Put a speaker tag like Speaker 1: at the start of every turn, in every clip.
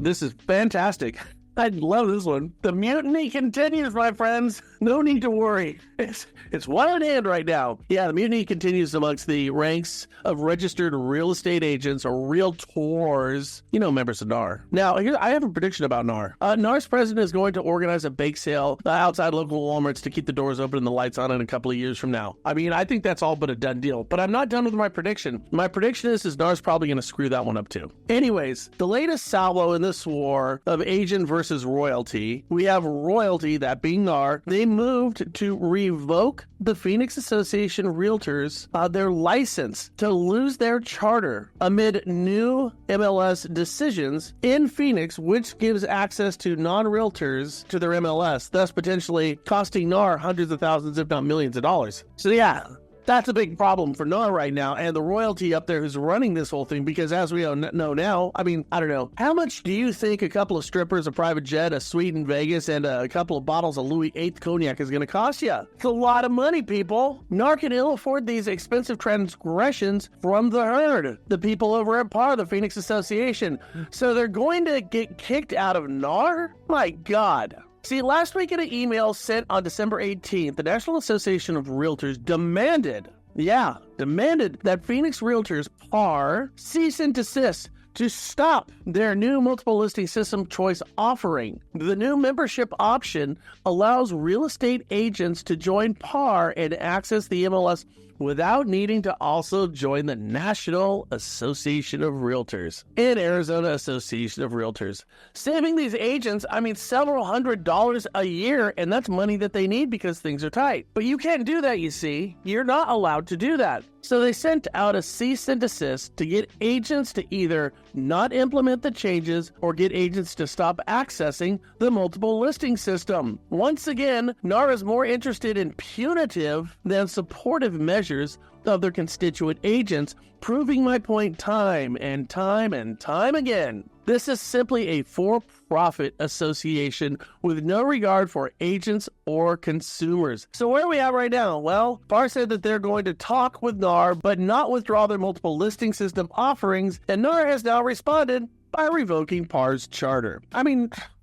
Speaker 1: This is fantastic. I love this one. The mutiny continues, my friends. No need to worry. It's one in hand right now. Yeah, the mutiny continues amongst the ranks of registered real estate agents or realtors, members of NAR. Now, here I have a prediction about NAR. NAR's president is going to organize a bake sale outside local Walmarts to keep the doors open and the lights on in a couple of years from now. I mean, I think that's all but a done deal, but I'm not done with my prediction. My prediction is NAR's probably going to screw that one up too. Anyways, the latest salvo in this war of agent versus royalty, we have royalty, that being NAR. They moved to revoke the Phoenix Association of Realtors their license to lose their charter amid new MLS decisions in Phoenix, which gives access to non-realtors to their MLS, thus potentially costing NAR hundreds of thousands, if not millions of dollars. So yeah, that's a big problem for NAR right now, and the royalty up there who's running this whole thing, because as we know now, I mean, I don't know, how much do you think a couple of strippers, a private jet, a suite in Vegas, and a couple of bottles of Louis VIII cognac is going to cost you? It's a lot of money, people. NAR can ill afford these expensive transgressions from the herd, the people over at PAR, the Phoenix Association. So they're going to get kicked out of NAR? My God. See, last week in an email sent on December 18th, the National Association of Realtors demanded that Phoenix Realtors PAR cease and desist to stop their new multiple listing system choice offering. The new membership option allows real estate agents to join PAR and access the MLS without needing to also join the National Association of Realtors and Arizona Association of Realtors. Saving these agents, several $100s a year, and that's money that they need because things are tight. But you can't do that, you see. You're not allowed to do that. So they sent out a cease and desist to get agents to either not implement the changes or get agents to stop accessing the multiple listing system. Once again, NAR is more interested in punitive than supportive measures of their constituent agents, proving my point time and time and time again. This is simply a for-profit association with no regard for agents or consumers. So where are we at right now? Well, PAR said that they're going to talk with NAR, but not withdraw their multiple listing system offerings, and NAR has now responded by revoking PAR's charter.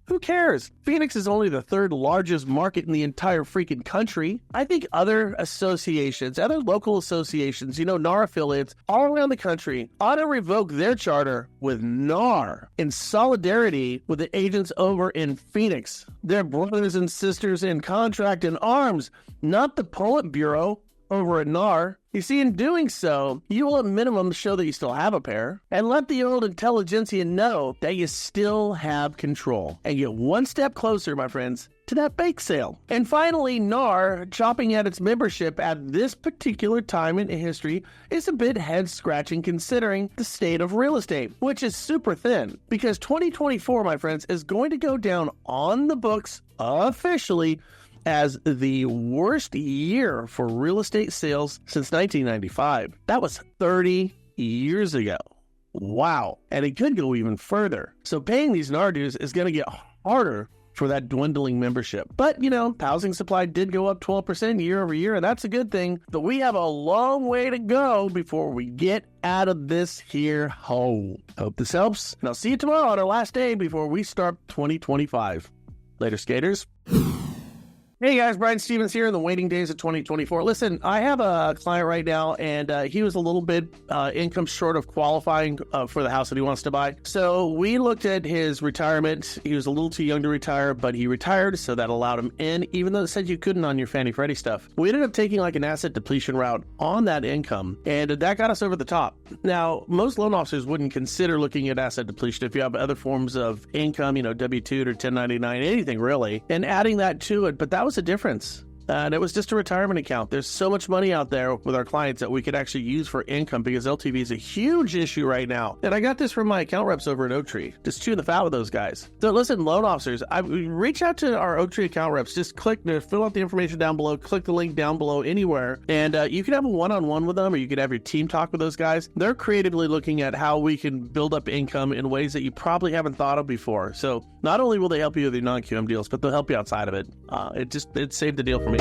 Speaker 1: Who cares? Phoenix is only the third largest market in the entire freaking country. I think other associations, other local associations, NAR affiliates all around the country ought to revoke their charter with NAR in solidarity with the agents over in Phoenix. They're brothers and sisters in contract and arms, not the Politburo over at NAR. You see, in doing so, you will at minimum show that you still have a pair and let the old intelligentsia know that you still have control and get one step closer, my friends, to that bake sale. And finally, NAR chopping at its membership at this particular time in history is a bit head-scratching considering the state of real estate, which is super thin, because 2024, my friends, is going to go down on the books officially as the worst year for real estate sales since 1995. That was 30 years ago. Wow. And it could go even further. So paying these NAR dues is going to get harder for that dwindling membership. But, housing supply did go up 12% year over year, and that's a good thing. But we have a long way to go before we get out of this here hole. Hope this helps. And I'll see you tomorrow on our last day before we start 2025. Later, skaters. Hey guys, Brian Stevens here in the waiting days of 2024. Listen, I have a client right now, and he was a little bit income short of qualifying for the house that he wants to buy. So we looked at his retirement. He was a little too young to retire, but he retired, so that allowed him in, even though it said you couldn't on your Fannie Freddie stuff. We ended up taking like an asset depletion route on that income, and that got us over the top. Now, most loan officers wouldn't consider looking at asset depletion if you have other forms of income, W-2 or 1099, anything really, and adding that to it, but that was a difference. And it was just a retirement account. There's so much money out there with our clients that we could actually use for income because LTV is a huge issue right now. And I got this from my account reps over at Oaktree. Just chewing the fat with those guys. So listen, loan officers, reach out to our Oaktree account reps. Just fill out the information down below, click the link down below anywhere, and you can have a one-on-one with them, or you could have your team talk with those guys. They're creatively looking at how we can build up income in ways that you probably haven't thought of before. So not only will they help you with your non-QM deals, but they'll help you outside of it. It saved the deal for me.